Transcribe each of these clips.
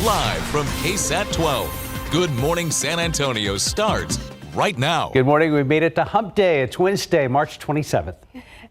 Live from KSAT 12. Good Morning San Antonio starts right now. Good morning. We made it to Hump Day. It's Wednesday, March 27th.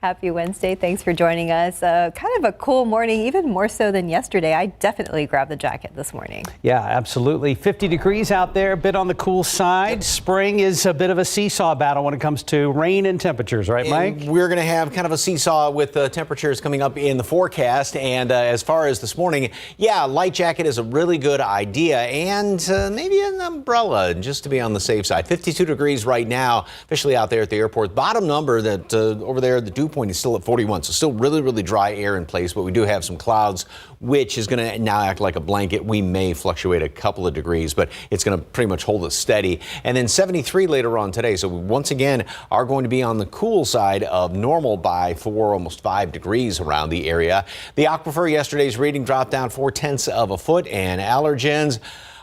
Happy Wednesday. Thanks for joining us. Kind of a cool morning, even more so than yesterday. I definitely grabbed the jacket this morning. Yeah, absolutely. 50 degrees out there, a bit on the cool side. Spring is a bit of a seesaw battle when it comes to rain and temperatures, right, Mike? And we're going to have kind of a seesaw with temperatures coming up in the forecast. And as far as this morning, yeah, light jacket is a really good idea. And maybe an umbrella just to be on the safe side. 52 degrees right now, officially out there at the airport. Bottom number that over there, the dew point is still at 41, so still really dry air in place, but we do have some clouds, which is going to now act like a blanket. We may fluctuate a couple of degrees, but it's going to pretty much hold us steady. And then 73 later on today, so we once again are going to be on the cool side of normal by 4, almost 5 degrees around the area. The aquifer, yesterday's reading dropped down 0.4 of a foot, and allergens,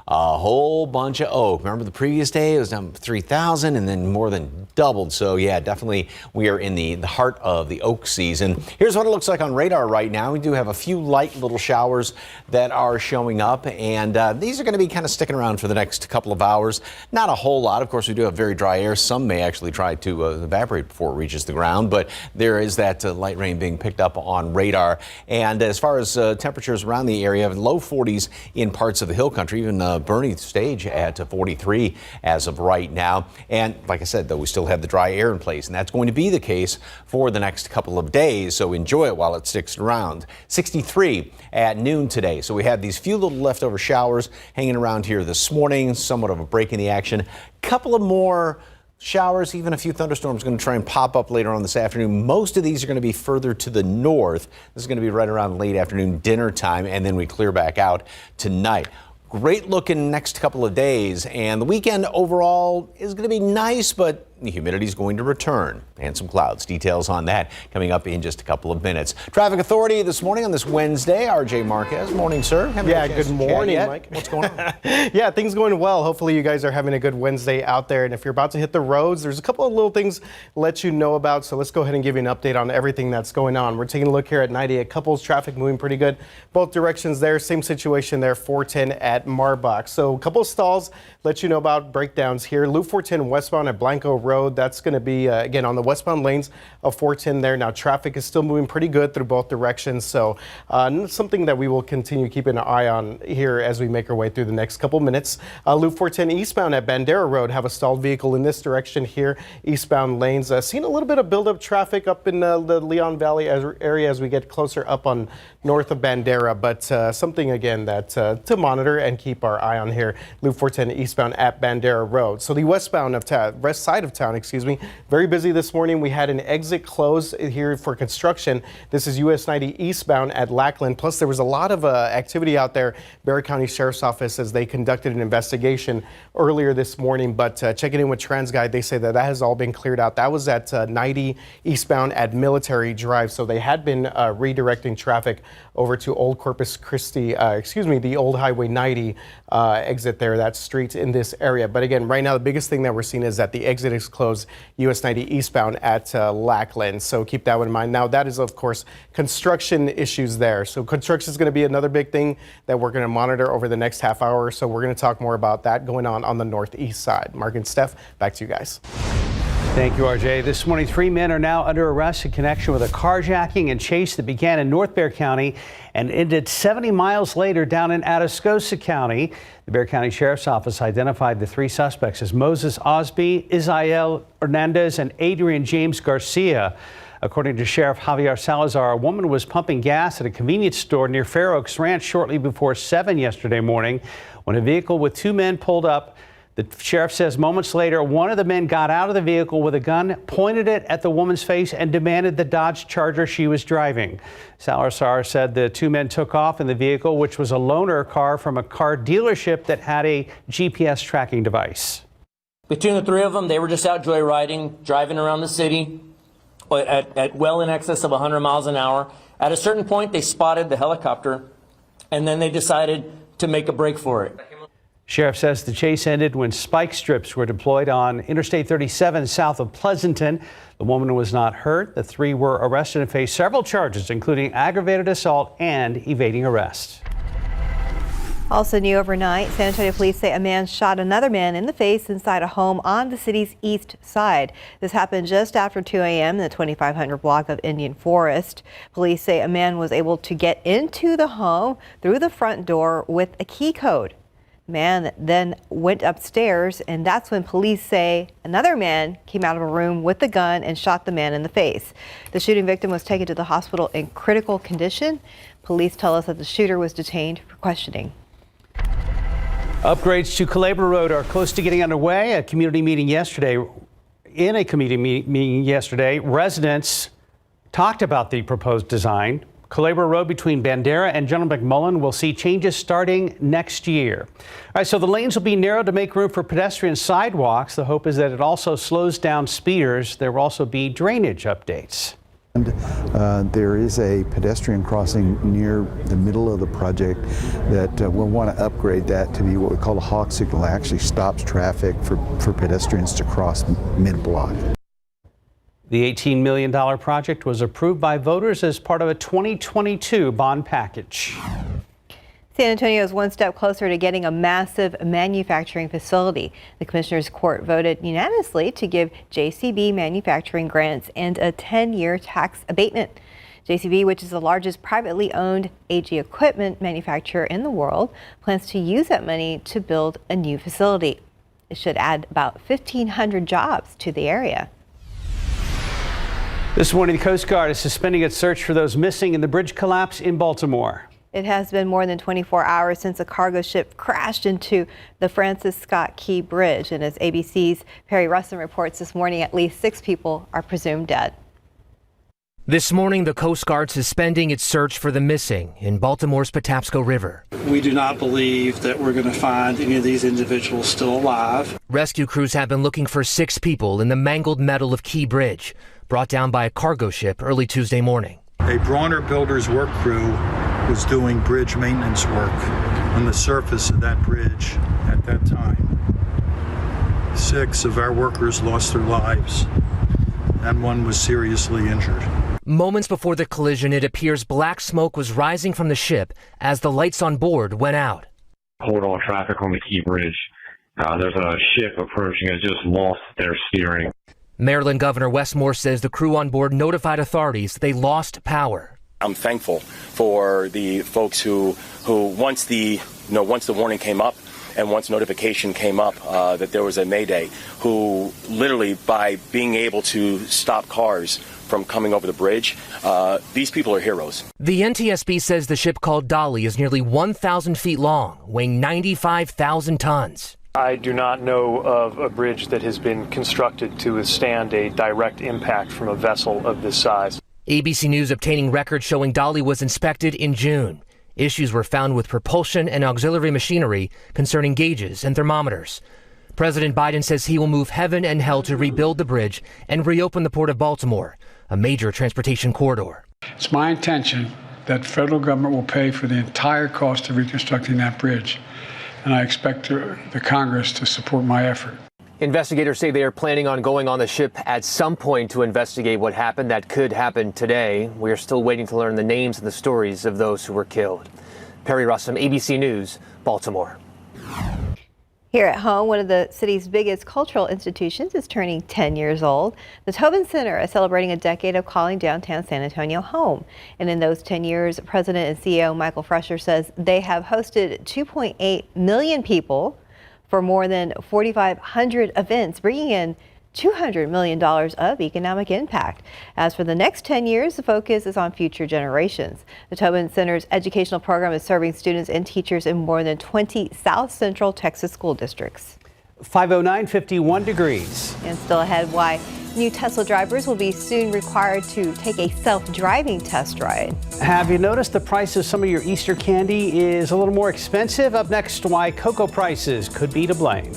a whole bunch of oak. Remember the previous day it was down 3,000 and then more than doubled. So yeah, definitely we are in the heart of the oak season. Here's what it looks like on radar right now. We do have a few light little showers that are showing up, and these are going to be kind of sticking around for the next couple of hours. Not a whole lot. Of course, we do have very dry air. Some may actually try to evaporate before it reaches the ground, but there is that light rain being picked up on radar. And as far as temperatures around the area, low 40s in parts of the hill country, even Bernie stage at 43 as of right now. And like I said, though, we still have the dry air in place, and that's going to be the case for the next couple of days. So enjoy it while it sticks around. 63 at noon today. So we have these few little leftover showers hanging around here this morning, somewhat of a break in the action. Couple of more showers, even a few thunderstorms going to try and pop up later on this afternoon. Most of these are going to be further to the north. This is going to be right around late afternoon dinner time, and then we clear back out tonight. Great looking next couple of days, and the weekend overall is going to be nice, but the humidity is going to return and some clouds. Details on that coming up in just a couple of minutes. Traffic Authority this morning on this Wednesday. RJ Marquez. Morning, sir. Yeah, good morning, Mike. What's going on? Yeah, things going well. Hopefully you guys are having a good Wednesday out there. And if you're about to hit the roads, there's a couple of little things to let you know about. So let's go ahead and give you an update on everything that's going on. We're taking a look here at 98 Couples. Traffic moving pretty good. Both directions there. Same situation there. 410 at Marbach. So a couple of stalls. Let you know about breakdowns here. Loop 410 westbound at Blanco Road. That's going to be, again, on the westbound lanes of 410 there. Now, traffic is still moving pretty good through both directions. So something that we will continue keeping an eye on here as we make our way through the next couple minutes. Loop 410 eastbound at Bandera Road. Have a stalled vehicle in this direction here. Eastbound lanes. Seeing a little bit of buildup traffic up in the Leon Valley area as we get closer up on north of Bandera. But something, again, that to monitor and keep our eye on here. Loop 410 eastbound at Bandera Road. So the westbound of town, west side of town, excuse me, very busy this morning. We had an exit closed here for construction. This is US 90 eastbound at Lackland. Plus, there was a lot of activity out there. Barry County Sheriff's Office as they conducted an investigation earlier this morning. But checking in with TransGuide, they say that has all been cleared out. That was at 90 eastbound at Military Drive. So they had been redirecting traffic over to Old Corpus Christi, the old Highway 90 exit there, that street in this area. But again, right now, the biggest thing that we're seeing is that the exit is closed US 90 eastbound at Lackland. So keep that one in mind. Now, that is, of course, construction issues there. So construction is going to be another big thing that we're going to monitor over the next half hour. So we're going to talk more about that going on the northeast side. Mark and Steph, back to you guys. Thank you, RJ. This morning, 3 men are now under arrest in connection with a carjacking and chase that began in North Bexar County and ended 70 miles later down in Atascosa County. The Bexar County Sheriff's Office identified the 3 suspects as Moses Osby, Israel Hernandez, and Adrian James Garcia. According to Sheriff Javier Salazar, a woman was pumping gas at a convenience store near Fair Oaks Ranch shortly before 7 yesterday morning when a vehicle with 2 men pulled up. The sheriff says moments later, one of the men got out of the vehicle with a gun, pointed it at the woman's face, and demanded the Dodge Charger she was driving. Salazar said the 2 men took off in the vehicle, which was a loaner car from a car dealership that had a GPS tracking device. Between the 3 of them, they were just out joyriding, driving around the city at well in excess of 100 miles an hour. At a certain point, they spotted the helicopter, and then they decided to make a break for it. Sheriff says the chase ended when spike strips were deployed on Interstate 37 south of Pleasanton. The woman was not hurt. The 3 were arrested and faced several charges, including aggravated assault and evading arrest. Also new overnight, San Antonio police say a man shot another man in the face inside a home on the city's east side. This happened just after 2 a.m. in the 2500 block of Indian Forest. Police say a man was able to get into the home through the front door with a key code. The man then went upstairs, and that's when police say another man came out of a room with a gun and shot the man in the face. The shooting victim was taken to the hospital in critical condition. Police tell us that the shooter was detained for questioning. Upgrades to Culebra Road are close to getting underway. In a community meeting yesterday, residents talked about the proposed design. Culebra Road between Bandera and General McMullen will see changes starting next year. All right, so the lanes will be narrowed to make room for pedestrian sidewalks. The hope is that it also slows down speeders. There will also be drainage updates. There is a pedestrian crossing near the middle of the project that we'll want to upgrade that to be what we call a hawk signal. It actually stops traffic for pedestrians to cross mid-block. The $18 million project was approved by voters as part of a 2022 bond package. San Antonio is one step closer to getting a massive manufacturing facility. The Commissioners Court voted unanimously to give JCB manufacturing grants and a 10-year tax abatement. JCB, which is the largest privately owned AG equipment manufacturer in the world, plans to use that money to build a new facility. It should add about 1,500 jobs to the area. This morning, the Coast Guard is suspending its search for those missing in the bridge collapse in Baltimore. It has been more than 24 hours since a cargo ship crashed into the Francis Scott Key Bridge. And as ABC's Perry Russin reports this morning, at least 6 people are presumed dead. This morning, the Coast Guard suspending its search for the missing in Baltimore's Patapsco River. We do not believe that we're going to find any of these individuals still alive. Rescue crews have been looking for 6 people in the mangled metal of Key Bridge, brought down by a cargo ship early Tuesday morning. A Brawner Builders work crew was doing bridge maintenance work on the surface of that bridge at that time. 6 of our workers lost their lives, and 1 was seriously injured. Moments before the collision, it appears black smoke was rising from the ship as the lights on board went out. Hold on traffic on the Key Bridge. There's a ship approaching, has just lost their steering. Maryland Governor Wes Moore says the crew on board notified authorities they lost power. I'm thankful for the folks who once the warning came up and once notification came up that there was a mayday, who literally by being able to stop cars from coming over the bridge, these people are heroes. The NTSB says the ship called Dolly is nearly 1,000 feet long, weighing 95,000 tons. I do not know of a bridge that has been constructed to withstand a direct impact from a vessel of this size. ABC News obtaining records showing Dolly was inspected in June. Issues were found with propulsion and auxiliary machinery concerning gauges and thermometers. President Biden says he will move heaven and hell to rebuild the bridge and reopen the Port of Baltimore, a major transportation corridor. It's my intention that the federal government will pay for the entire cost of reconstructing that bridge, and I expect the Congress to support my effort. Investigators say they are planning on going on the ship at some point to investigate what happened. That could happen today. We are still waiting to learn the names and the stories of those who were killed. Perry Russin, ABC News, Baltimore. Here at home, one of the city's biggest cultural institutions is turning 10 years old. The Tobin Center is celebrating a decade of calling downtown San Antonio home. And in those 10 years, President and CEO Michael Fresher says they have hosted 2.8 million people for more than 4,500 events, bringing in $200 million of economic impact. As for the next 10 years, the focus is on future generations. The Tobin Center's educational program is serving students and teachers in more than 20 South Central Texas school districts. 509, 51 degrees. And still ahead, why new Tesla drivers will be soon required to take a self-driving test ride. Have you noticed the price of some of your Easter candy is a little more expensive? Up next, why cocoa prices could be to blame.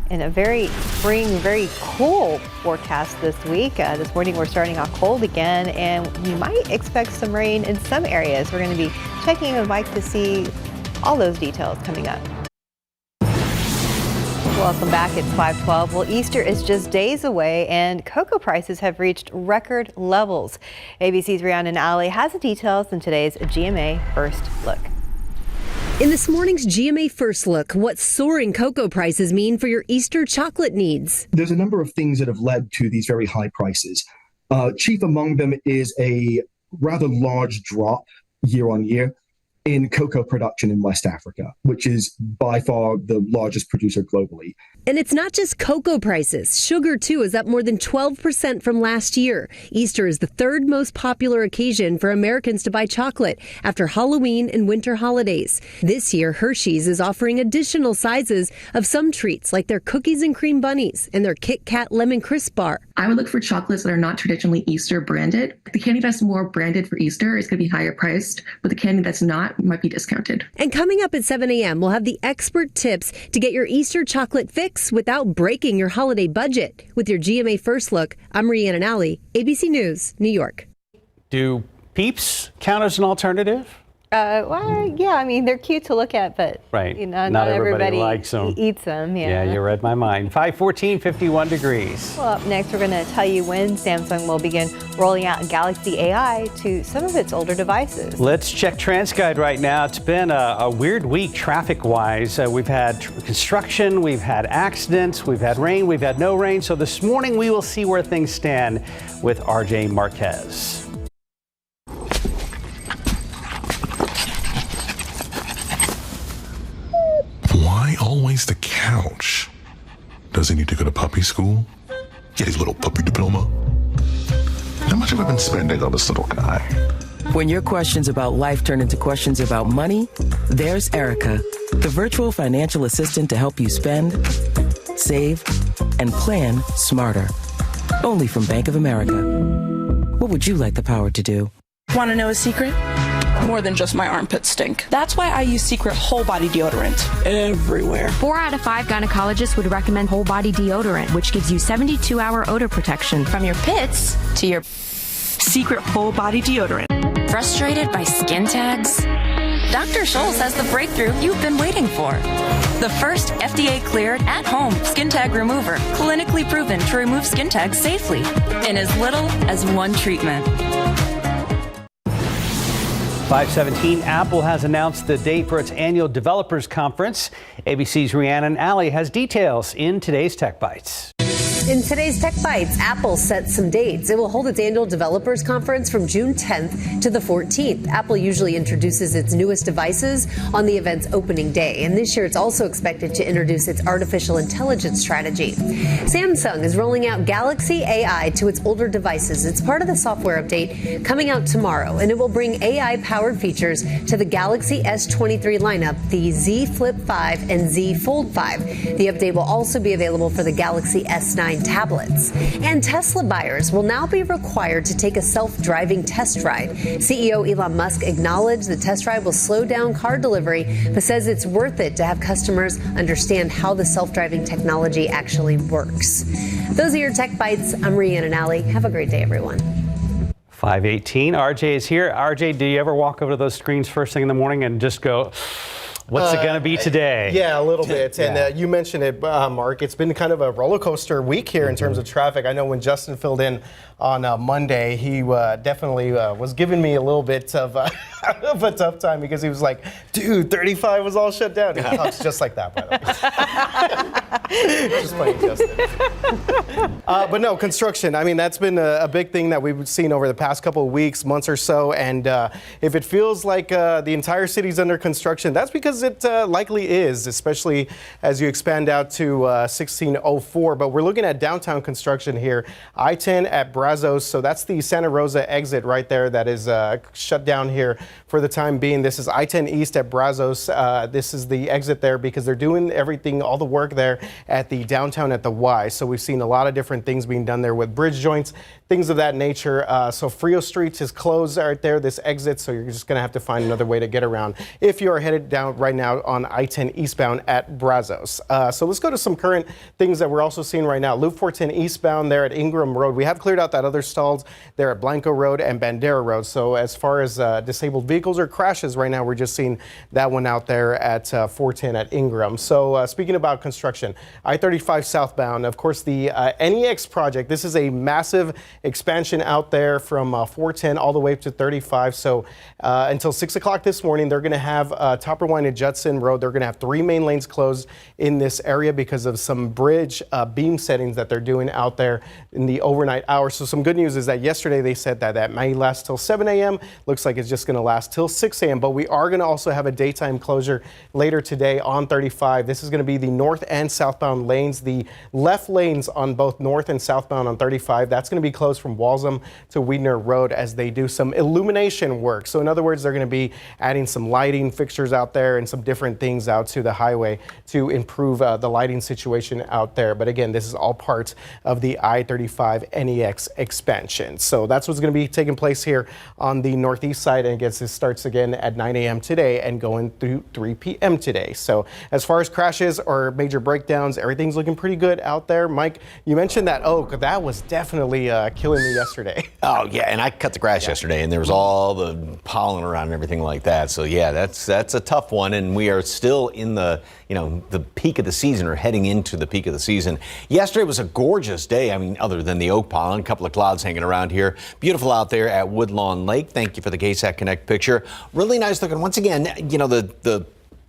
In a very spring, very cool forecast this week. This morning we're starting off cold again, and we might expect some rain in some areas. We're going to be checking in with Mike to see all those details coming up. Welcome back. It's 5:12. Well, Easter is just days away, and cocoa prices have reached record levels. ABC's Rhiannon Alley has the details in today's GMA First Look. In this morning's GMA First Look, what soaring cocoa prices mean for your Easter chocolate needs. There's a number of things that have led to these very high prices. Chief among them is a rather large drop year on year in cocoa production in West Africa, which is by far the largest producer globally. And it's not just cocoa prices. Sugar, too, is up more than 12% from last year. Easter is the third most popular occasion for Americans to buy chocolate after Halloween and winter holidays. This year, Hershey's is offering additional sizes of some treats, like their cookies and cream bunnies and their Kit Kat Lemon Crisp bar. I would look for chocolates that are not traditionally Easter branded. The candy that's more branded for Easter is going to be higher priced, but the candy that's not might be discounted. And coming up at 7 a.m., we'll have the expert tips to get your Easter chocolate fix without breaking your holiday budget. With your GMA First Look, I'm Rhiannon Alley, ABC News, New York. Do Peeps count as an alternative? Well, yeah, I mean, they're cute to look at, but right. Not everybody likes them. Eats them. Yeah, you read my mind. 5:14, 51 degrees. Well, up next, we're going to tell you when Samsung will begin rolling out Galaxy AI to some of its older devices. Let's check TransGuide right now. It's been a weird week traffic-wise. We've had construction, we've had accidents, we've had rain, we've had no rain. So this morning, we will see where things stand with RJ Marquez. Why always the couch? Does he need to go to puppy school? Get his little puppy diploma. How much have I been spending on this little guy? When your questions about life turn into questions about money, there's Erica, the virtual financial assistant to help you spend, save, and plan smarter. Only from Bank of America. What would you like the power to do? Want to know a secret? More than just my armpits stink. That's why I use Secret Whole Body Deodorant everywhere. 4 out of 5 gynecologists would recommend Whole Body Deodorant, which gives you 72-hour odor protection from your pits to your Secret Whole Body Deodorant. Frustrated by skin tags? Dr. Scholl's has the breakthrough you've been waiting for. The first FDA-cleared at-home skin tag remover, clinically proven to remove skin tags safely in as little as 1 treatment. 5:17, Apple has announced the date for its annual Developers Conference. ABC's Rhiannon Alley has details in today's Tech Bites. In today's Tech Bites, Apple sets some dates. It will hold its annual developers conference from June 10th to the 14th. Apple usually introduces its newest devices on the event's opening day. And this year, it's also expected to introduce its artificial intelligence strategy. Samsung is rolling out Galaxy AI to its older devices. It's part of the software update coming out tomorrow, and it will bring AI-powered features to the Galaxy S23 lineup, the Z Flip 5 and Z Fold 5. The update will also be available for the Galaxy S9 tablets. And Tesla buyers will now be required to take a self-driving test ride. CEO Elon Musk acknowledged the test ride will slow down car delivery, but says it's worth it to have customers understand how the self-driving technology actually works. Those are your Tech Bites. I'm Rhiannon Alley. Have a great day, everyone. 5:18, RJ is here. RJ, do you ever walk over to those screens first thing in the morning and just go, what's it going to be today? Yeah, a little bit. And you mentioned it, Mark. It's been kind of a roller coaster week here in terms of traffic. I know when Justin filled in on Monday, he definitely was giving me a little bit of a tough time because he was like, dude, 35 was all shut down. He talks just like that, by the way. Just playing Justin. But no, construction. I mean, that's been a big thing that we've seen over the past couple of weeks, months or so. And if it feels like the entire city's under construction, that's because it likely is, especially as you expand out to 1604. But we're looking at downtown construction here. I-10 at Brazos. So that's the Santa Rosa exit right there that is shut down here for the time being. This is I-10 East at Brazos. This is the exit there because they're doing everything, all the work there at the downtown at the Y. So we've seen a lot of different things being done there with bridge joints, things of that nature. So Frio Street is closed right there, this exit. So you're just going to have to find another way to get around if you are headed down right now on I-10 eastbound at Brazos. So let's go to some current things that we're also seeing right now. Loop 410 eastbound there at Ingram Road. We have cleared out that other stalls there at Blanco Road and Bandera Road. So as far as disabled vehicles or crashes right now, we're just seeing that one out there at 410 at Ingram. So speaking about construction, I-35 southbound, of course, the NEX project. This is a massive expansion out there from 410 all the way up to 35. So until 6 o'clock this morning, they're going to have Topperwine and Judson Road. They're going to have 3 main lanes closed in this area because of some bridge beam settings that they're doing out there in the overnight hours. So some good news is that yesterday they said that may last till 7 a.m. Looks like it's just going to last till 6 a.m. But we are going to also have a daytime closure later today on 35. This is going to be the north and southbound lanes. The left lanes on both north and southbound on 35, that's going to be closed from Walsham to Wiedner Road as they do some illumination work. So in other words, they're going to be adding some lighting fixtures out there and some different things out to the highway to improve the lighting situation out there. But again, this is all part of the I-35 NEX expansion. So that's what's going to be taking place here on the northeast side. And I guess this starts again at 9 a.m. today and going through 3 p.m. today. So as far as crashes or major breakdowns, everything's looking pretty good out there. Mike, you mentioned that oak. That was definitely killing me yesterday. Oh, yeah, and I cut the grass yesterday, and there was all the pollen around and everything like that. So, yeah, that's a tough one, and we are still in the peak of the season or heading into the peak of the season. Yesterday was a gorgeous day. I mean, other than the oak pollen, a couple of clouds hanging around here. Beautiful out there at Woodlawn Lake. Thank you for the KSAT Connect picture. Really nice looking. Once again, the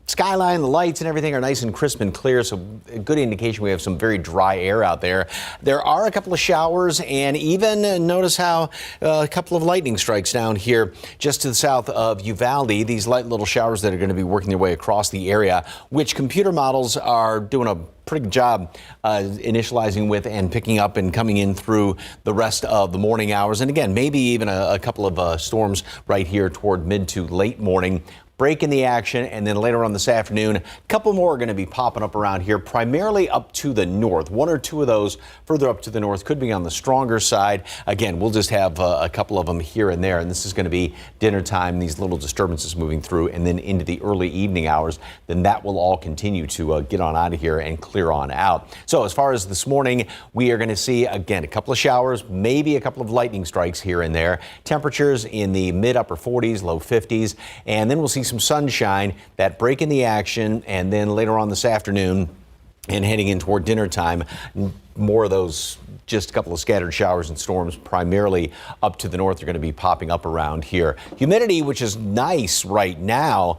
skyline, the lights and everything are nice and crisp and clear, so a good indication we have some very dry air out there. There are a couple of showers, and even notice how a couple of lightning strikes down here just to the south of Uvalde. These light little showers that are going to be working their way across the area, which computer models are doing a pretty good job initializing with and picking up and coming in through the rest of the morning hours. And again, maybe even a couple of storms right here toward mid to late morning. Break in the action, and then later on this afternoon, a couple more are going to be popping up around here, primarily up to the north. 1 or 2 of those further up to the north could be on the stronger side. Again, we'll just have a couple of them here and there, and this is going to be dinner time, these little disturbances moving through, and then into the early evening hours. Then that will all continue to get on out of here and clear on out. So as far as this morning, we are going to see, again, a couple of showers, maybe a couple of lightning strikes here and there. Temperatures in the mid-upper 40s, low 50s, and then we'll see some sunshine, that break in the action, and then later on this afternoon and heading in toward dinner time, more of those, just a couple of scattered showers and storms, primarily up to the north, are going to be popping up around here. Humidity, which is nice right now,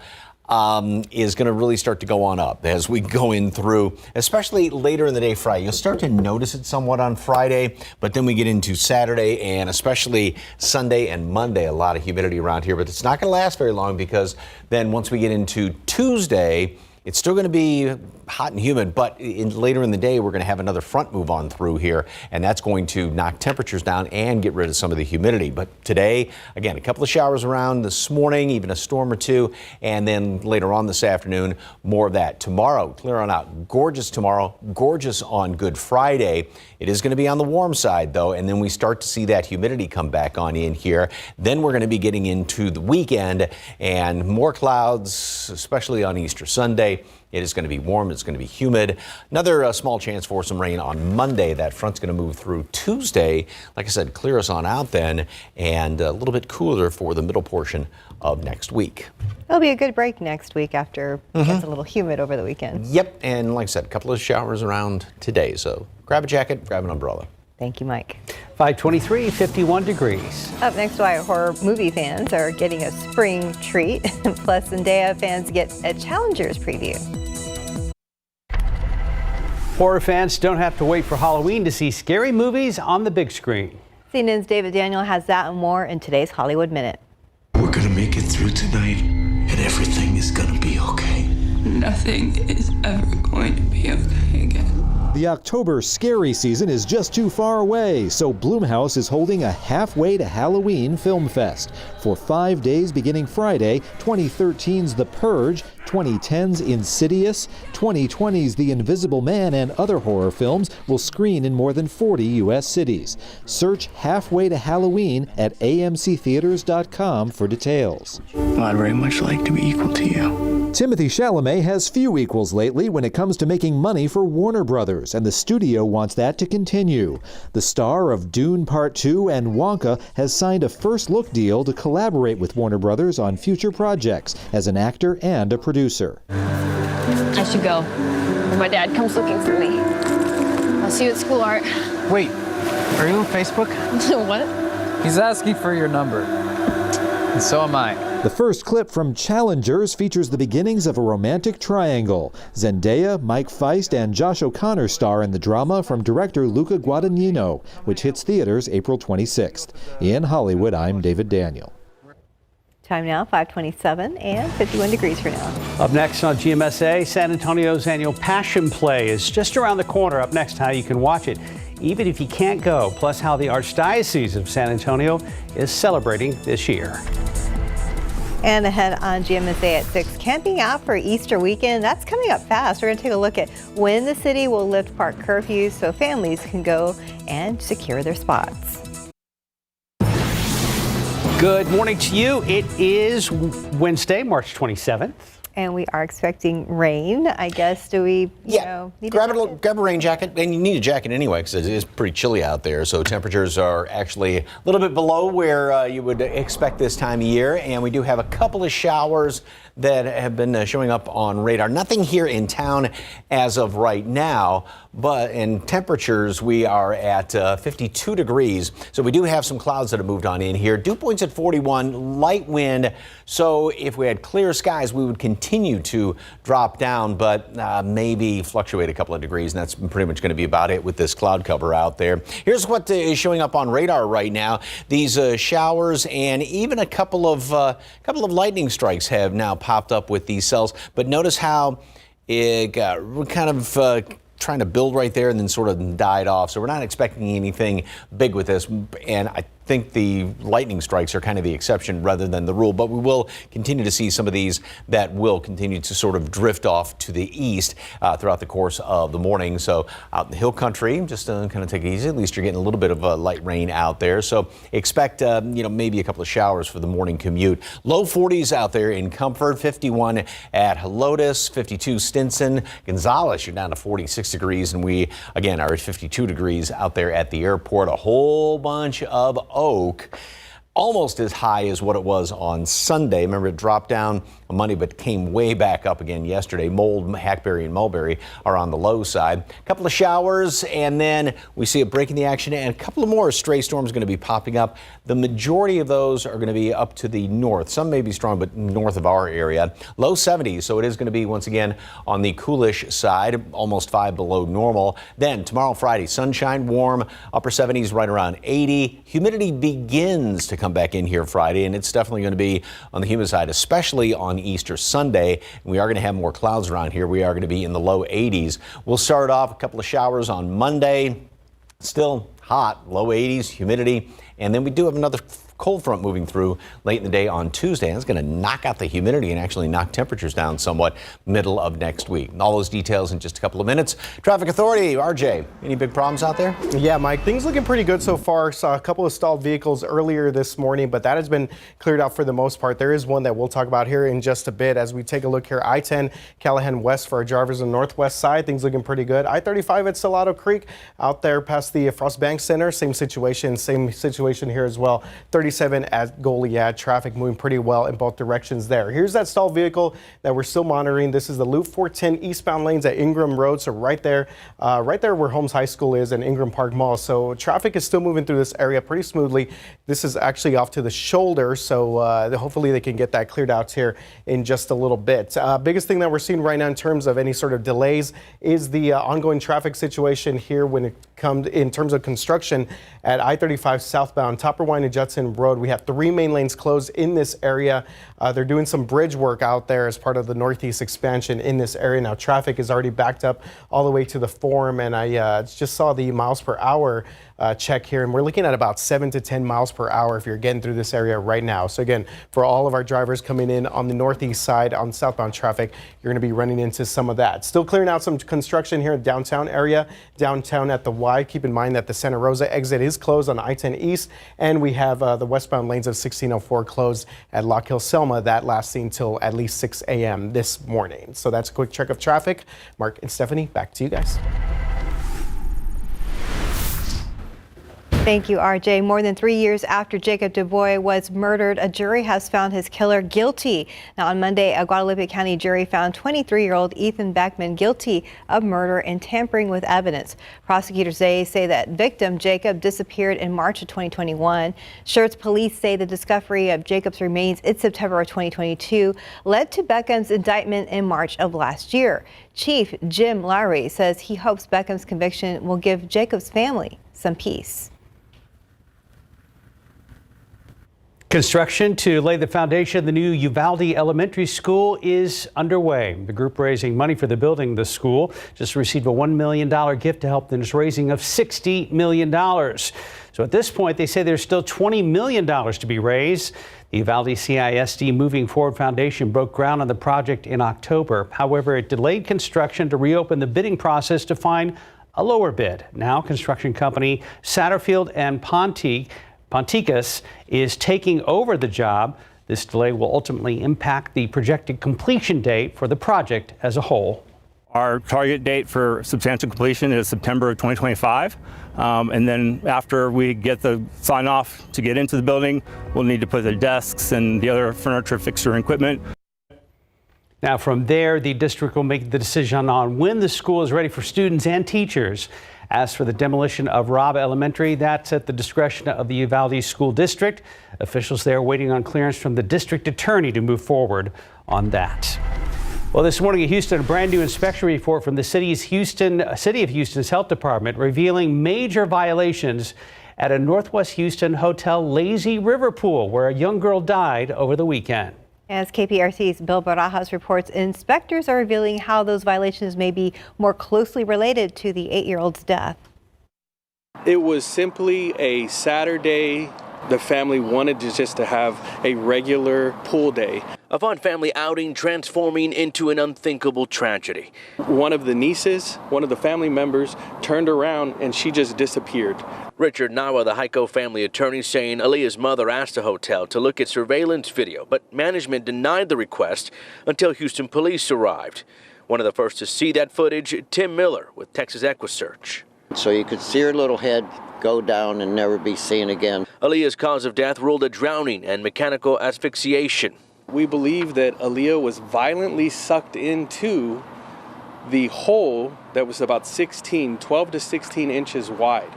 is going to really start to go on up as we go in through, especially later in the day Friday. You'll start to notice it somewhat on Friday, but then we get into Saturday and especially Sunday and Monday, a lot of humidity around here. But it's not going to last very long, because then once we get into Tuesday, it's still going to be hot and humid, but later in the day, we're going to have another front move on through here, and that's going to knock temperatures down and get rid of some of the humidity. But today, again, a couple of showers around this morning, even a storm or two, and then later on this afternoon, more of that. Tomorrow, clear on out. Gorgeous tomorrow, gorgeous on Good Friday. It is going to be on the warm side, though, and then we start to see that humidity come back on in here. Then we're going to be getting into the weekend and more clouds, especially on Easter Sunday. It is going to be warm. It's going to be humid. Another small chance for some rain on Monday. That front's going to move through Tuesday. Like I said, clear us on out then, and a little bit cooler for the middle portion of next week. It'll be a good break next week after it gets a little humid over the weekend. Yep, and like I said, a couple of showers around today. So grab a jacket, grab an umbrella. Thank you, Mike. 523, 51 degrees. Up next, why horror movie fans are getting a spring treat. Plus, Zendaya fans get a Challengers preview. Horror fans don't have to wait for Halloween to see scary movies on the big screen. CNN's David Daniel has that and more in today's Hollywood Minute. We're gonna make it through tonight, and everything is gonna be okay. Nothing is ever going to be okay again. The October scary season is just too far away, so Blumhouse is holding a halfway to Halloween film fest. For 5 days beginning Friday, 2013's The Purge, 2010's Insidious, 2020's The Invisible Man, and other horror films will screen in more than 40 U.S. cities. Search Halfway to Halloween at amctheaters.com for details. I'd very much like to be equal to you. Timothée Chalamet has few equals lately when it comes to making money for Warner Brothers, and the studio wants that to continue. The star of Dune Part 2 and Wonka has signed a first-look deal to collaborate with Warner Brothers on future projects as an actor and a producer. I should go. My dad comes looking for me. I'll see you at school, Art. Wait, Are you on Facebook? What? He's asking for your number. And so am I. The first clip from Challengers features the beginnings of a romantic triangle. Zendaya, Mike Feist, and Josh O'Connor star in the drama from director Luca Guadagnino, which hits theaters April 26th. In Hollywood, I'm David Daniel. Time now, 5:27 and 51 degrees for now. Up next on GMSA, San Antonio's annual Passion Play is just around the corner. Up next, how you can watch it even if you can't go, plus how the Archdiocese of San Antonio is celebrating this year. And ahead on GMSA at 6, camping out for Easter weekend. That's coming up fast. We're going to take a look at when the city will lift park curfews so families can go and secure their spots. Good morning to you. It is Wednesday, March 27th. And we are expecting rain. I guess, do we, need grab a rain jacket, and you need a jacket anyway because it is pretty chilly out there. So temperatures are actually a little bit below where you would expect this time of year, and we do have a couple of showers that have been showing up on radar. Nothing here in town as of right now, but in temperatures we are at 52 degrees. So we do have some clouds that have moved on in here. Dew points at 41, light wind. So if we had clear skies, we would continue to drop down, but maybe fluctuate a couple of degrees, and that's pretty much going to be about it with this cloud cover out there. Here's what is showing up on radar right now. These showers and even a couple of lightning strikes have now popped up with these cells. But notice how it got kind of trying to build right there and then sort of died off. So we're not expecting anything big with this. And I think the lightning strikes are kind of the exception rather than the rule, but we will continue to see some of these that will continue to sort of drift off to the east throughout the course of the morning. So out in the hill country, just kind of take it easy. At least you're getting a little bit of light rain out there. So expect, maybe a couple of showers for the morning commute. Low 40s out there in Comfort, 51 at Helotes, 52 Stinson. Gonzales, you're down to 46 degrees, and we, again, are at 52 degrees out there at the airport. A whole bunch of Oak, almost as high as what it was on Sunday. Remember, it dropped down on Monday, but came way back up again yesterday. Mold, Hackberry, and Mulberry are on the low side. A couple of showers, and then we see a break in the action, and a couple of more stray storms going to be popping up. The majority of those are going to be up to the north. Some may be strong, but north of our area. Low 70s, so it is going to be, once again, on the coolish side, almost 5 below normal. Then tomorrow, Friday, sunshine, warm, upper 70s, right around 80. Humidity begins to come back in here Friday, and it's definitely going to be on the humid side, especially on Easter Sunday. We are going to have more clouds around here. We are going to be in the low 80s. We'll start off a couple of showers on Monday. Still hot, low 80s, humidity. And then we do have another cold front moving through late in the day on Tuesday. And it's going to knock out the humidity and actually knock temperatures down somewhat middle of next week. All those details in just a couple of minutes. Traffic Authority, RJ, any big problems out there? Yeah, Mike, things looking pretty good so far. Saw a couple of stalled vehicles earlier this morning, but that has been cleared out for the most part. There is one that we'll talk about here in just a bit as we take a look here. I-10 Callahan West for our drivers on the northwest side. Things looking pretty good. I-35 at Salado Creek out there past the Frost Bank Center. Same situation here as well. 37 at Goliad. Traffic moving pretty well in both directions there. Here's that stalled vehicle that we're still monitoring. This is the Loop 410 eastbound lanes at Ingram Road. So right there where Holmes High School is and Ingram Park Mall. So traffic is still moving through this area pretty smoothly. This is actually off to the shoulder. So hopefully they can get that cleared out here in just a little bit. Biggest thing that we're seeing right now in terms of any sort of delays is the ongoing traffic situation here when it comes in terms of construction at I-35 southbound, Topperwine and Judson Road. We have 3 main lanes closed in this area. They're doing some bridge work out there as part of the northeast expansion in this area. Now traffic is already backed up all the way to the Forum, and I just saw the miles per hour check here, and we're looking at about 7 to 10 miles per hour if you're getting through this area right now. So again, for all of our drivers coming in on the northeast side on southbound traffic, you're going to be running into some of that. Still clearing out some construction here in the downtown area, downtown at the Y. Keep in mind that the Santa Rosa exit is closed on I-10 East, and we have the westbound lanes of 1604 closed at Lock Hill Selma. That lasting till at least 6 a.m. this morning. So that's a quick check of traffic. Mark and Stephanie, back to you guys. Thank you, RJ. More than 3 years after Jacob DuBois was murdered, a jury has found his killer guilty. Now, on Monday, a Guadalupe County jury found 23-year-old Ethan Beckman guilty of murder and tampering with evidence. Prosecutors say that victim Jacob disappeared in March of 2021. Schertz police say the discovery of Jacob's remains in September of 2022 led to Beckham's indictment in March of last year. Chief Jim Lowry says he hopes Beckham's conviction will give Jacob's family some peace. Construction to lay the foundation of the new Uvalde Elementary School is underway. The group raising money for the building of the school just received a $1 million gift to help in its raising of $60 million. So at this point, they say there's still $20 million to be raised. The Uvalde CISD Moving Forward Foundation broke ground on the project in October. However, it delayed construction to reopen the bidding process to find a lower bid. Now, construction company Satterfield and Ponticus is taking over the job. This delay will ultimately impact the projected completion date for the project as a whole. Our target date for substantial completion is September of 2025. And then after we get the sign off to get into the building, we'll need to put the desks and the other furniture, fixture, and equipment. Now, from there, the district will make the decision on when the school is ready for students and teachers. As for the demolition of Robb Elementary, that's at the discretion of the Uvalde School District. Officials there waiting on clearance from the district attorney to move forward on that. Well, this morning in Houston, a brand new inspection report from the City of Houston's Health Department revealing major violations at a Northwest Houston hotel Lazy River pool where a young girl died over the weekend. As KPRC's Bill Barajas reports, inspectors are revealing how those violations may be more closely related to the 8-year-old's death. It was simply a Saturday. The family wanted just to have a regular pool day. A fun family outing transforming into an unthinkable tragedy. One of the nieces, one of the family members, turned around and she just disappeared. Richard Nawa, the Heiko family attorney, saying Aaliyah's mother asked the hotel to look at surveillance video, but management denied the request until Houston police arrived. One of the first to see that footage, Tim Miller with Texas EquiSearch. So you could see her little head go down and never be seen again. Aaliyah's cause of death ruled a drowning and mechanical asphyxiation. We believe that Aaliyah was violently sucked into the hole that was about 12 to 16 inches wide.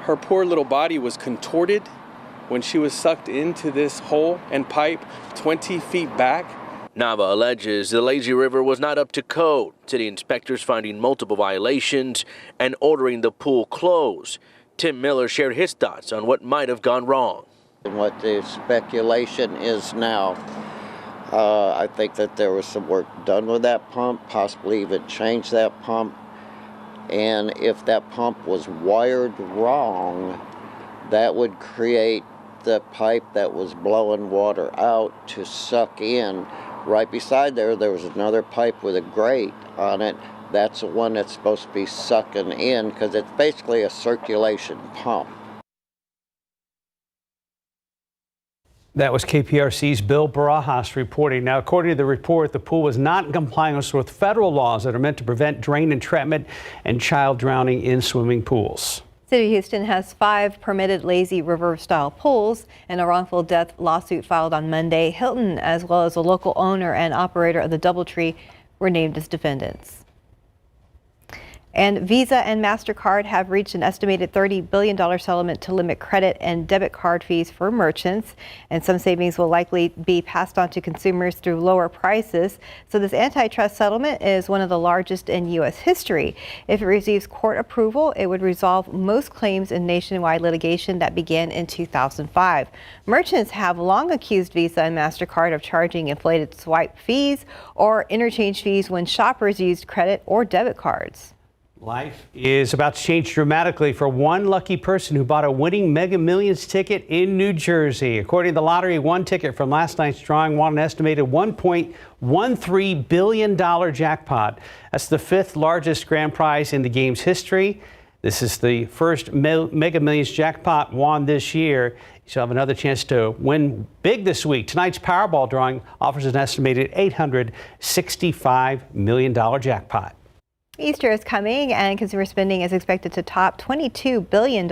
Her poor little body was contorted when she was sucked into this hole and pipe 20 feet back. Nava alleges the Lazy River was not up to code. City inspectors finding multiple violations and ordering the pool closed. Tim Miller shared his thoughts on what might have gone wrong. And what the speculation is now, I think that there was some work done with that pump, possibly even change that pump. And if that pump was wired wrong, that would create the pipe that was blowing water out to suck in. Right beside there was another pipe with a grate on it. That's the one that's supposed to be sucking in because it's basically a circulation pump. That was KPRC's Bill Barajas reporting. Now, according to the report, the pool was not in compliance with federal laws that are meant to prevent drain entrapment and child drowning in swimming pools. City of Houston has 5 permitted Lazy River-style pools. In a wrongful death lawsuit filed on Monday, Hilton, as well as a local owner and operator of the DoubleTree, were named as defendants. And Visa and MasterCard have reached an estimated $30 billion settlement to limit credit and debit card fees for merchants. And some savings will likely be passed on to consumers through lower prices. So this antitrust settlement is one of the largest in U.S. history. If it receives court approval, it would resolve most claims in nationwide litigation that began in 2005. Merchants have long accused Visa and MasterCard of charging inflated swipe fees or interchange fees when shoppers used credit or debit cards. Life is about to change dramatically for one lucky person who bought a winning Mega Millions ticket in New Jersey. According to the lottery, one ticket from last night's drawing won an estimated $1.13 billion jackpot. That's the 5th largest grand prize in the game's history. This is the first Mega Millions jackpot won this year. You'll have another chance to win big this week. Tonight's Powerball drawing offers an estimated $865 million jackpot. Easter is coming and consumer spending is expected to top $22 billion.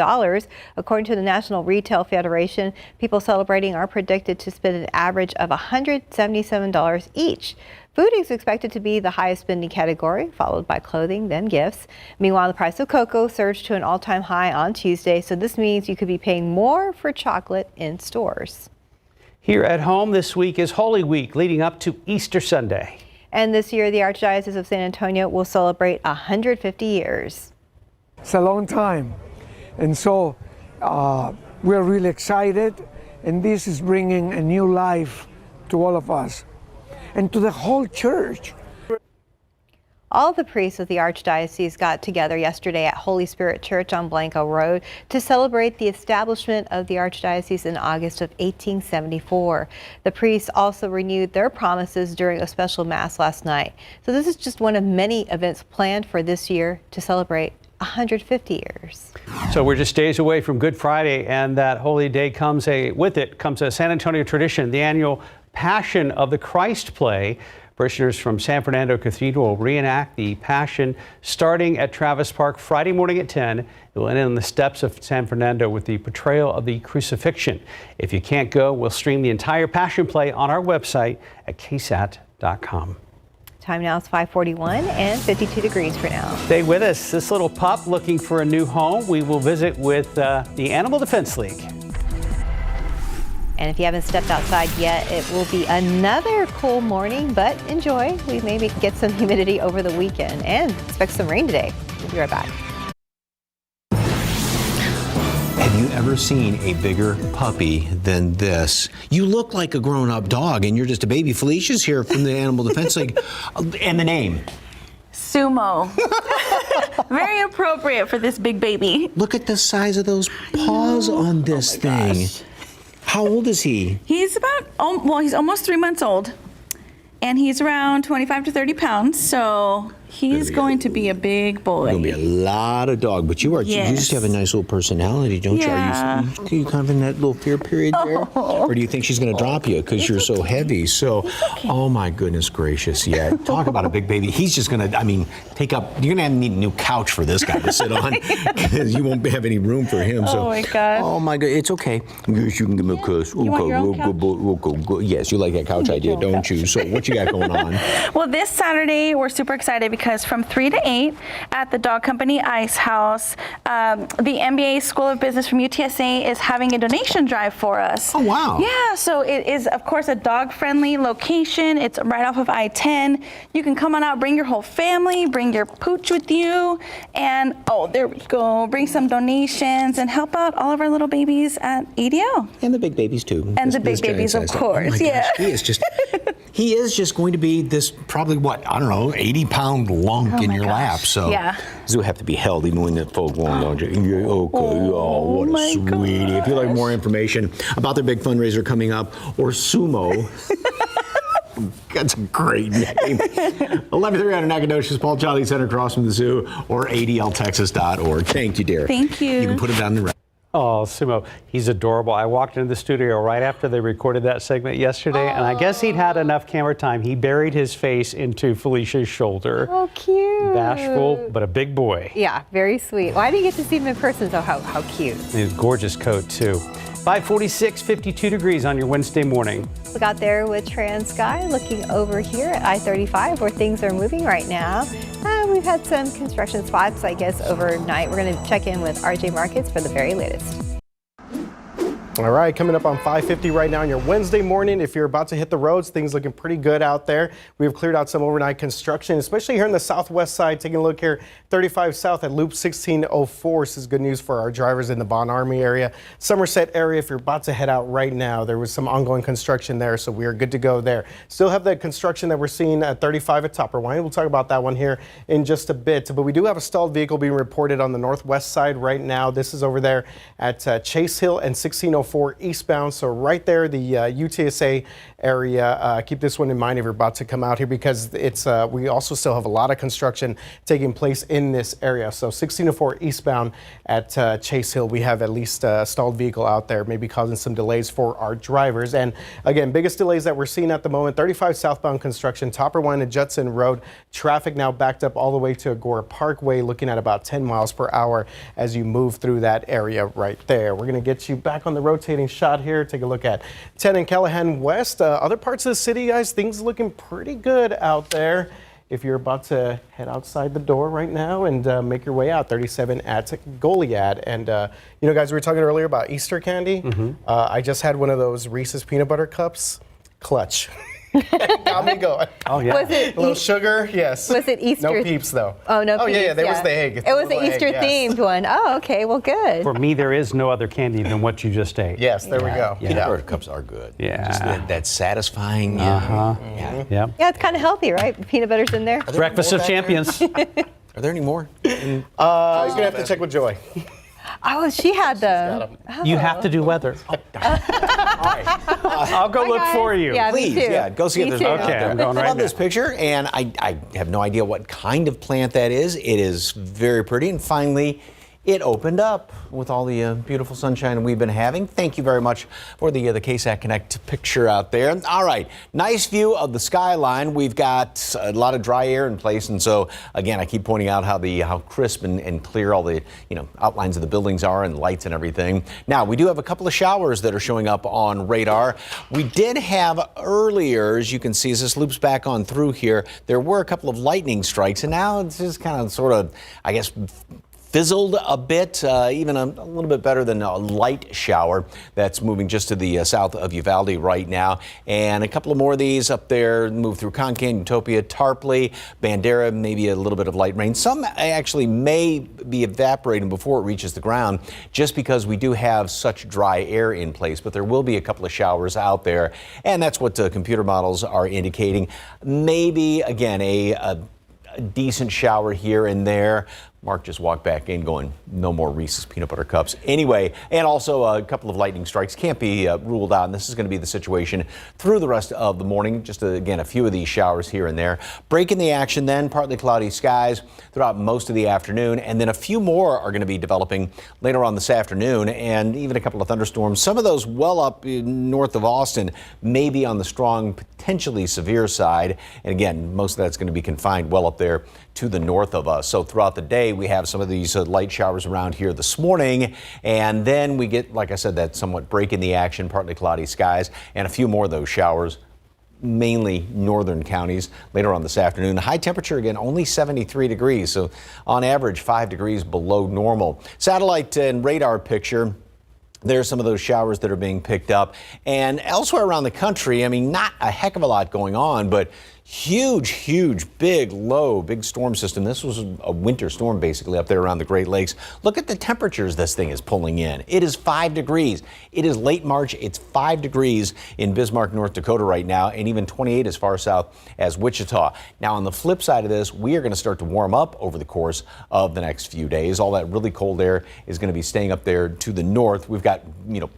According to the National Retail Federation, people celebrating are predicted to spend an average of $177 each. Food is expected to be the highest spending category, followed by clothing, then gifts. Meanwhile, the price of cocoa surged to an all-time high on Tuesday, so this means you could be paying more for chocolate in stores. Here at home this week is Holy Week leading up to Easter Sunday. And this year, the Archdiocese of San Antonio will celebrate 150 years. It's a long time. And so we're really excited. And this is bringing a new life to all of us and to the whole church. All the priests of the Archdiocese got together yesterday at Holy Spirit Church on Blanco Road to celebrate the establishment of the Archdiocese in August of 1874. The priests also renewed their promises during a special Mass last night. So this is just one of many events planned for this year to celebrate 150 years. So we're just days away from Good Friday, and that holy day with it comes a San Antonio tradition, the annual Passion of the Christ play. Parishioners from San Fernando Cathedral will reenact the Passion starting at Travis Park Friday morning at 10. It will end on the steps of San Fernando with the portrayal of the crucifixion. If you can't go, we'll stream the entire Passion play on our website at KSAT.com. Time now is 5:41 and 52 degrees for now. Stay with us. This little pup looking for a new home. We will visit with the Animal Defense League. And if you haven't stepped outside yet, it will be another cool morning, but enjoy. We maybe get some humidity over the weekend and expect some rain today. We'll be right back. Have you ever seen a bigger puppy than this? You look like a grown-up dog, and you're just a baby. Felicia's here from the Animal Defense League. And the name? Sumo. Very appropriate for this big baby. Look at the size of those paws on this thing. Gosh. How old is he? He's he's almost 3 months old. And he's around 25 to 30 pounds, so he's going to be a big boy. Going to be a lot of dog, but you just have a nice little personality, don't you? Are you kind of in that little fear period there? Or do you think she's going to drop you because you're so heavy? So, oh my goodness gracious, yeah. Talk about a big baby. He's just going to, take up, you're going to need a new couch for this guy to sit on because you won't have any room for him. So, oh my God. Oh my God, it's okay. Yes, you can give me a kiss. You want your own couch? Yes, you like that couch idea, don't you? So what you got going on? Well, this Saturday, we're super excited because from 3 to 8 at the Dog Company Ice House, the MBA School of Business from UTSA is having a donation drive for us. Oh, wow. Yeah, so it is, of course, a dog-friendly location. It's right off of I-10. You can come on out, bring your whole family, bring your pooch with you, and, oh, there we go, bring some donations and help out all of our little babies at ADL. And the big babies, too. And the big babies, of course, oh my gosh, he is just going to be this probably, 80-pound lunk in your lap. So this will have to be held even when the folk won't, don't you? Okay, what a sweetie. If you'd like more information about their big fundraiser coming up, or Sumo, that's a great name. 11:30 Nacogdoches, Paul Charlie Center across from the zoo, or adltexas.org. Thank you, dear. Thank you. You can put him down in the Oh, Sumo, he's adorable. I walked into the studio right after they recorded that segment yesterday, and I guess he'd had enough camera time. He buried his face into Felicia's shoulder. Oh, cute. Bashful, but a big boy. Yeah, very sweet. Well, I didn't get to see him in person, so how cute. His gorgeous coat, too. 5:46, 52 degrees on your Wednesday morning. Look out there with Trans Sky, looking over here at I-35 where things are moving right now. We've had some construction spots, I guess, overnight. We're going to check in with RJ Markets for the very latest. All right, coming up on 5:50 right now on your Wednesday morning. If you're about to hit the roads, things looking pretty good out there. We've cleared out some overnight construction, especially here on the southwest side. Taking a look here, 35 south at Loop 1604. This is good news for our drivers in the Bon Army area. Somerset area, if you're about to head out right now, there was some ongoing construction there, so we are good to go there. Still have the construction that we're seeing at 35 at Topperwine. We'll talk about that one here in just a bit. But we do have a stalled vehicle being reported on the northwest side right now. This is over there at Chase Hill and 1604. 1604 eastbound. So right there, the UTSA area. Keep this one in mind if you're about to come out here, because it's we also still have a lot of construction taking place in this area. So 1604 eastbound at Chase Hill, we have at least a stalled vehicle out there, maybe causing some delays for our drivers. And again, biggest delays that we're seeing at the moment, 35 southbound construction, Topper Line and Judson Road. Traffic now backed up all the way to Agora Parkway, looking at about 10 miles per hour as you move through that area right there. We're going to get you back on the rotating shot here. Take a look at 10 and Callahan West. Other parts of the city, guys, things looking pretty good out there. If you're about to head outside the door right now and make your way out, 37 at Goliad. And, you know, guys, we were talking earlier about Easter candy. I just had one of those Reese's peanut butter cups. Clutch. Got me going. Oh, yeah. Was it a little sugar? Yes. Was it Easter? No Peeps, though. Oh, no Peeps. Oh, yeah, there was the egg. It was the Easter-themed one. Oh, okay. Well, good. For me, there is no other candy than what you just ate. Yes, there we go. Peanut butter cups are good. Yeah. Just that satisfying. Yeah. Yeah, it's kind of healthy, right? Peanut butter's in there. Breakfast of champions. Are there any more? You're going to have to check with Joy. Oh, she had them. You have to do weather. I'll go look for you. Yeah, Please, me too. yeah, go see if there's one out there. I'm going I right love now. this picture, and I have no idea what kind of plant that is. It is very pretty, and finally, it opened up with all the beautiful sunshine we've been having. Thank you very much for the KSAT Connect picture out there. All right, nice view of the skyline. We've got a lot of dry air in place, and so again, I keep pointing out how crisp and clear all the outlines of the buildings are and lights and everything. Now we do have a couple of showers that are showing up on radar. We did have earlier, as you can see, as this loops back on through here, there were a couple of lightning strikes, and now it's just kind of sort of, I guess, fizzled a bit, even a little bit better than a light shower that's moving just to the south of Uvalde right now. And a couple of more of these up there move through Concan, Utopia, Tarpley, Bandera, maybe a little bit of light rain. Some actually may be evaporating before it reaches the ground just because we do have such dry air in place, but there will be a couple of showers out there. And that's what computer models are indicating. Maybe, again, a decent shower here and there. Mark just walked back in going, no more Reese's peanut butter cups. Anyway, and also a couple of lightning strikes can't be ruled out. And this is going to be the situation through the rest of the morning. Just again, a few of these showers here and there. Breaking the action then, partly cloudy skies throughout most of the afternoon. And then a few more are going to be developing later on this afternoon, and even a couple of thunderstorms. Some of those well up north of Austin, maybe on the strong, potentially severe side. And again, most of that's going to be confined well up there to the north of us. So throughout the day, we have some of these light showers around here this morning, and then we get, like I said, that somewhat break in the action, partly cloudy skies, and a few more of those showers, mainly northern counties later on this afternoon. The high temperature, again, only 73 degrees, so on average 5 degrees below normal. Satellite and radar picture. There's some of those showers that are being picked up. And elsewhere around the country, I mean, not a heck of a lot going on, but huge, big storm system. This was a winter storm basically up there around the Great Lakes. Look at the temperatures this thing is pulling in. It is 5 degrees. It is late March. It's 5 degrees in Bismarck, North Dakota right now, and even 28 as far south as Wichita. Now, on the flip side of this, we are going to start to warm up over the course of the next few days. All that really cold air is going to be staying up there to the north. We've got,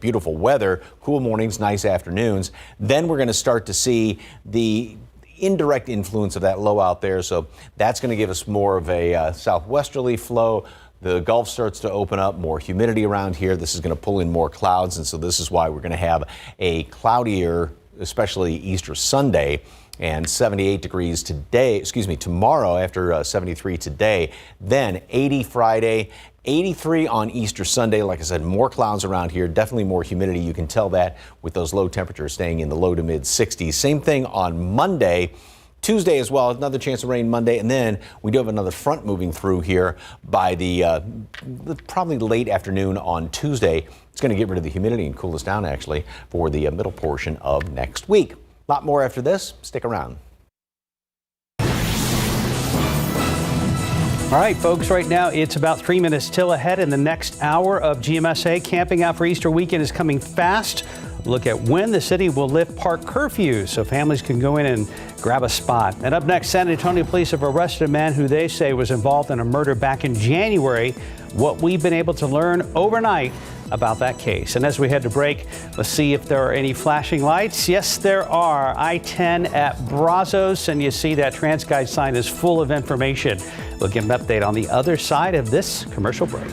beautiful weather, cool mornings, nice afternoons. Then we're going to start to see the indirect influence of that low out there. So that's going to give us more of a southwesterly flow. The Gulf starts to open up, more humidity around here. This is going to pull in more clouds. And so this is why we're going to have a cloudier, especially Easter Sunday, and 78 degrees tomorrow after 73 today. Then 80 Friday, 83 on Easter Sunday. Like I said, more clouds around here, definitely more humidity. You can tell that with those low temperatures staying in the low to mid 60s. Same thing on Monday. Tuesday as well, another chance of rain Monday, and then we do have another front moving through here by the probably late afternoon on Tuesday. It's going to get rid of the humidity and cool us down actually for the middle portion of next week. A lot more after this. Stick around. All right, folks, right now it's about 3 minutes till ahead in the next hour of GMSA. Camping out for Easter weekend is coming fast. Look at when the city will lift park curfews so families can go in and grab a spot. And up next, San Antonio police have arrested a man who they say was involved in a murder back in January. What we've been able to learn overnight about that case. And as we head to break, let's see if there are any flashing lights. Yes, there are. I-10 at Brazos, and you see that TransGuide sign is full of information. We'll give an update on the other side of this commercial break.